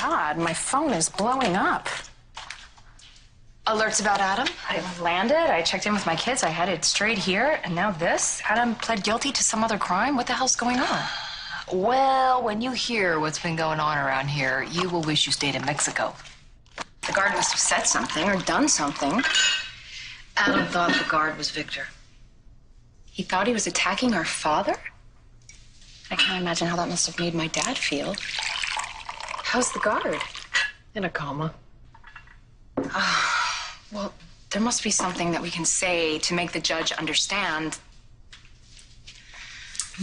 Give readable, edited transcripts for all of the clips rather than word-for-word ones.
God, my phone is blowing up. Alerts about Adam? I landed, I checked in with my kids, I headed straight here, and now this? Adam pled guilty to some other crime? What the hell's going on? Well, when you hear what's been going on around here, you will wish you stayed in Mexico. The guard must have said something or done something. Adam thought the guard was Victor. He thought he was attacking our father? I can't imagine how that must have made my dad feel. How's the guard? In a coma. Well, there must be something that we can say to make the judge understand.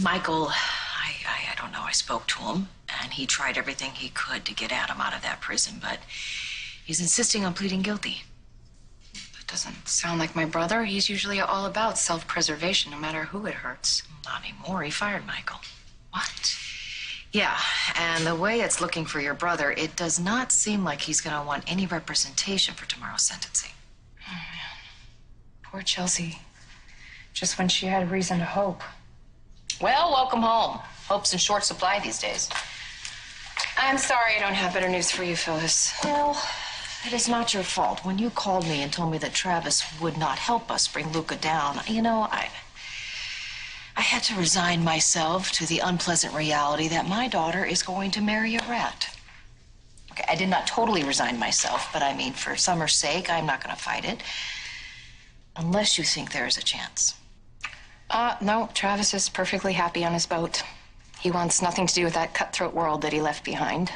Michael, I don't know, I spoke to him, and he tried everything he could to get Adam out of that prison, but he's insisting on pleading guilty. That doesn't sound like my brother. He's usually all about self-preservation, no matter who it hurts. Not anymore. He fired Michael. What? Yeah, and the way it's looking for your brother, it does not seem like he's going to want any representation for tomorrow's sentencing. Oh, man. Poor Chelsea. Just when she had reason to hope. Well, welcome home. Hope's in short supply these days. I'm sorry I don't have better news for you, Phyllis. Well, it is not your fault. When you called me and told me that Travis would not help us bring Luca down, you know, I had to resign myself to the unpleasant reality that my daughter is going to marry a rat. Okay, I did not totally resign myself, but I mean, for Summer's sake, I'm not going to fight it. Unless you think there is a chance. No, Travis is perfectly happy on his boat. He wants nothing to do with that cutthroat world that he left behind.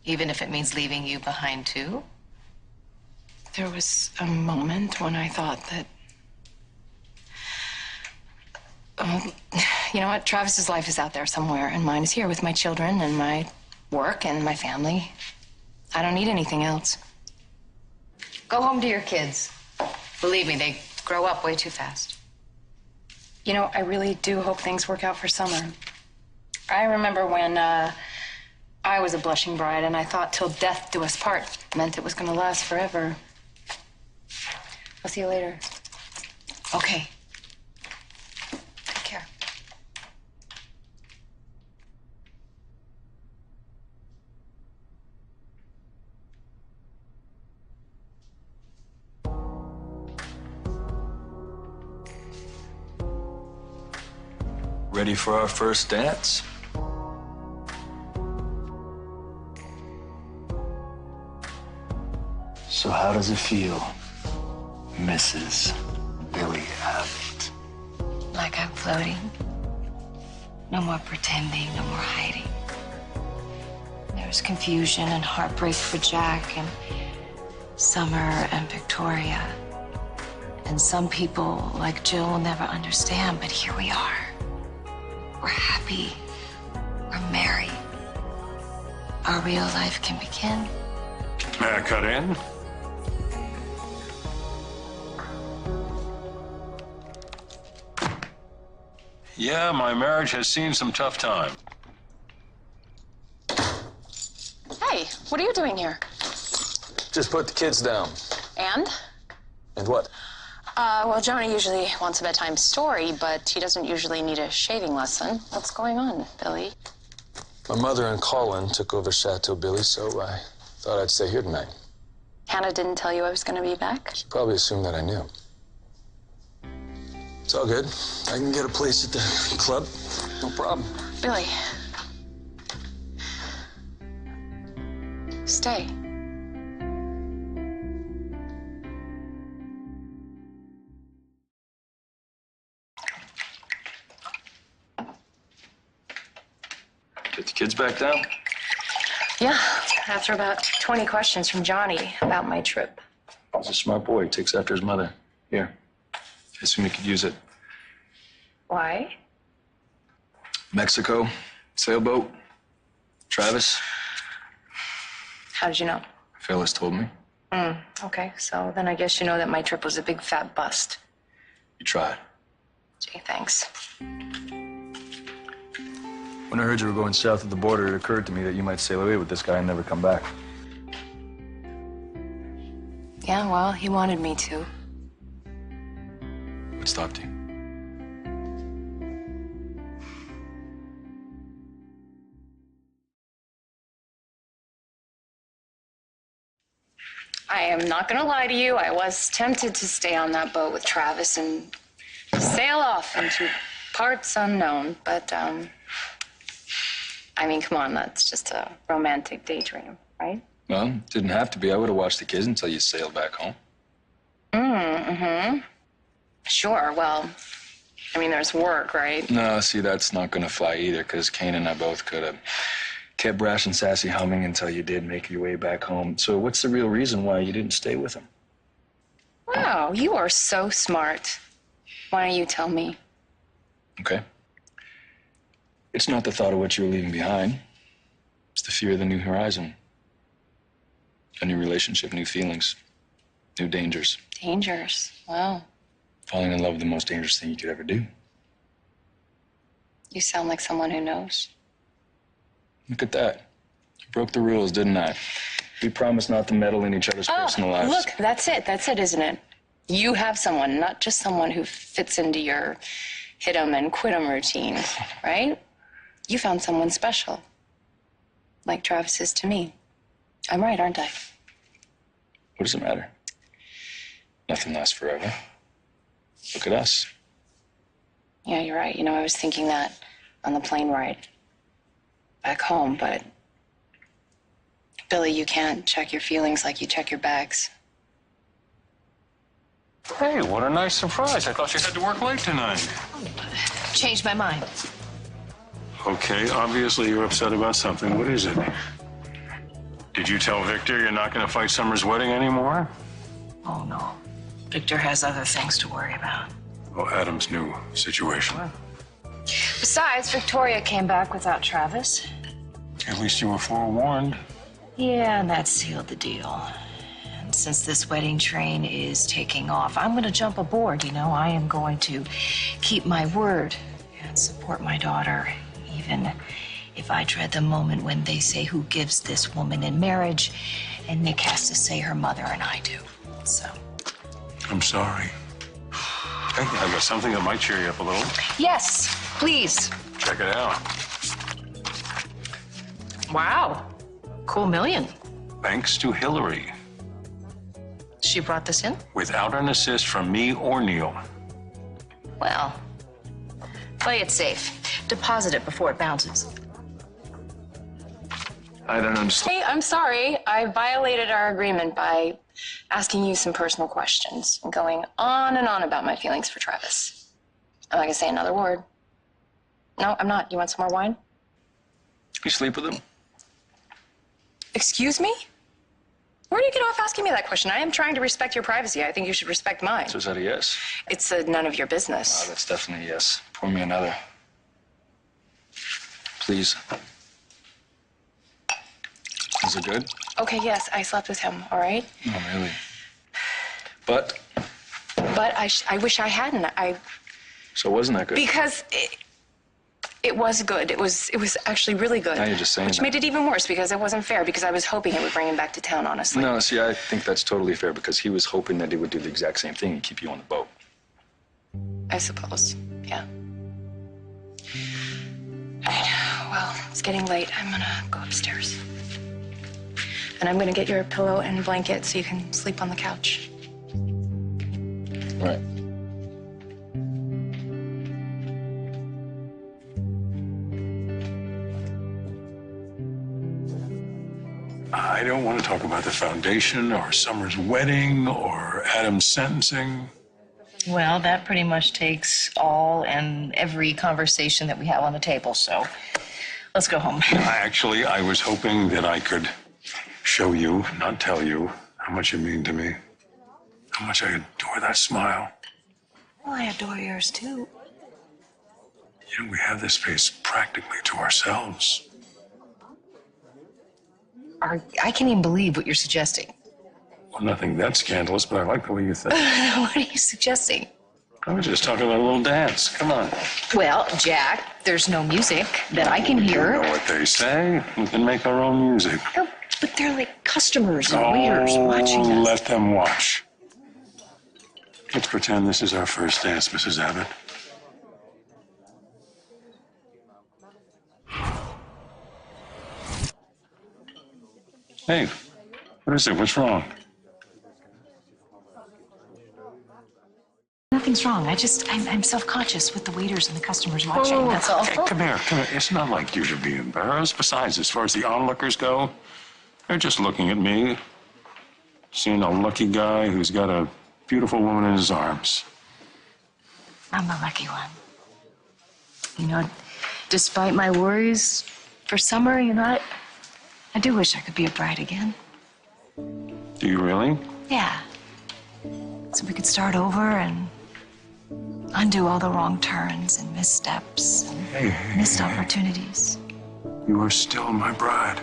Even if it means leaving you behind, too? There was a moment when I thought that... you know what? Travis's life is out there somewhere, and mine is here with my children and my work and my family. I don't need anything else. Go home to your kids. Believe me, they grow up way too fast. You know, I really do hope things work out for Summer. I remember when I was a blushing bride, and I thought till death do us part meant it was going to last forever. I'll see you later. Okay. Take care. Ready for our first dance? So how does it feel, Mrs. Billy Abbott? Like I'm floating. No more pretending, no more hiding. There's confusion and heartbreak for Jack and Summer and Victoria. And some people, like Jill, will never understand, but here we are. We're happy. We're married. Our real life can begin. May I cut in? Yeah, my marriage has seen some tough time. Hey, what are you doing here? Just put the kids down. And? And what? Well, Johnny usually wants a bedtime story, but he doesn't usually need a shaving lesson. What's going on, Billy? My mother and Colin took over Chateau Billy, so I thought I'd stay here tonight. Hannah didn't tell you I was going to be back? She probably assumed that I knew. It's all good. I can get a place at the club. No problem. Billy. Stay. Get the kids back down? Yeah, after about 20 questions from Johnny about my trip. He's a smart boy. He takes after his mother. Here. I assume you could use it. Why? Mexico, sailboat, Travis. How did you know? Phyllis told me. Okay, so then I guess you know that my trip was a big fat bust. You tried. Gee, thanks. When I heard you were going south of the border, it occurred to me that you might sail away with this guy and never come back. Yeah, well, he wanted me to. What stopped you? I am not gonna lie to you. I was tempted to stay on that boat with Travis and sail off into parts unknown, but I mean, come on, that's just a romantic daydream, right? Well, it didn't have to be. I would have watched the kids until you sailed back home. Sure, well, I mean, there's work, right? No, see, that's not going to fly either, because Kane and I both could have kept brash and sassy humming until you did make your way back home. So what's the real reason why you didn't stay with him? Wow, you are so smart. Why don't you tell me? Okay. It's not the thought of what you were leaving behind. It's the fear of the new horizon. A new relationship, new feelings, new dangers. Dangers, wow. Falling in love with the most dangerous thing you could ever do. You sound like someone who knows. Look at that. I broke the rules, didn't I? We promised not to meddle in each other's personal lives. Look, that's it, isn't it? You have someone, not just someone who fits into your hit 'em and quit 'em routine, right? You found someone special, like Travis is to me. I'm right, aren't I? What does it matter? Nothing lasts forever. Look at us. Yeah, you're right. You know, I was thinking that on the plane ride back home, but Billy, you can't check your feelings like you check your bags. Hey, what a nice surprise. I thought you had to work late tonight. Changed my mind. Okay, obviously you're upset about something. What is it? Did you tell Victor you're not going to fight Summer's wedding anymore? Oh, no. Victor has other things to worry about. Well, Adam's new situation. Besides, Victoria came back without Travis. At least you were forewarned. Yeah, and that sealed the deal. And since this wedding train is taking off, I'm going to jump aboard, you know. I am going to keep my word and support my daughter, even if I dread the moment when they say who gives this woman in marriage, and Nick has to say her mother and I do. So. I'm sorry. Hey, I've got something that might cheer you up a little. Yes, please. Check it out. Wow. Cool million. Thanks to Hillary. She brought this in? Without an assist from me or Neil. Well, play it safe. Deposit it before it bounces. I don't understand. Hey, I'm sorry. I violated our agreement by asking you some personal questions and going on and on about my feelings for Travis. I'm not gonna say another word. No, I'm not. You want some more wine? You sleep with him? Excuse me? Where do you get off asking me that question? I am trying to respect your privacy. I think you should respect mine. So is that a yes? It's none of your business. That's definitely a yes. Pour me another. Please. Is it good? Okay, yes, I slept with him, all right? Oh, really? But But I wish I hadn't. so wasn't that good? Because it was good. It was actually really good. Now you're just saying Which that. made it even worse because it wasn't fair because I was hoping it would bring him back to town, honestly. No, see, I think that's totally fair because he was hoping that he would do the exact same thing and keep you on the boat. I suppose, yeah. All right, well, it's getting late. I'm gonna go upstairs. And I'm gonna get your pillow and blanket so you can sleep on the couch. Right. I don't want to talk about the foundation or Summer's wedding or Adam's sentencing. Well, that pretty much takes all and every conversation that we have on the table, so let's go home. I was hoping that I could show you, not tell you, how much you mean to me. How much I adore that smile. Well, I adore yours, too. You know, we have this space practically to ourselves. I can't even believe what you're suggesting. Well, nothing that scandalous, but I like the way you think. What are you suggesting? I was just talking about a little dance. Come on. Well, Jack, there's no music that I can You hear. know what they say. We can make our own music. No, but they're like customers and waiters watching us. Let them watch. Let's pretend this is our first dance, Mrs. Abbott. Hey, what is it? What's wrong? Nothing's wrong. I'm self-conscious with the waiters and the customers watching. That's all. Okay, come here. It's not like you should be embarrassed. Besides, as far as the onlookers go, they're just looking at me, seeing a lucky guy who's got a beautiful woman in his arms. I'm the lucky one. You know, despite my worries for Summer, you know, I do wish I could be a bride again. Do you really? Yeah. So we could start over and undo all the wrong turns and missteps and missed opportunities. You are still my bride.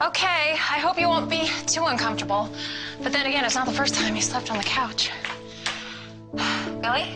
Okay, I hope you won't be too uncomfortable. But then again, it's not the first time you slept on the couch. Billy?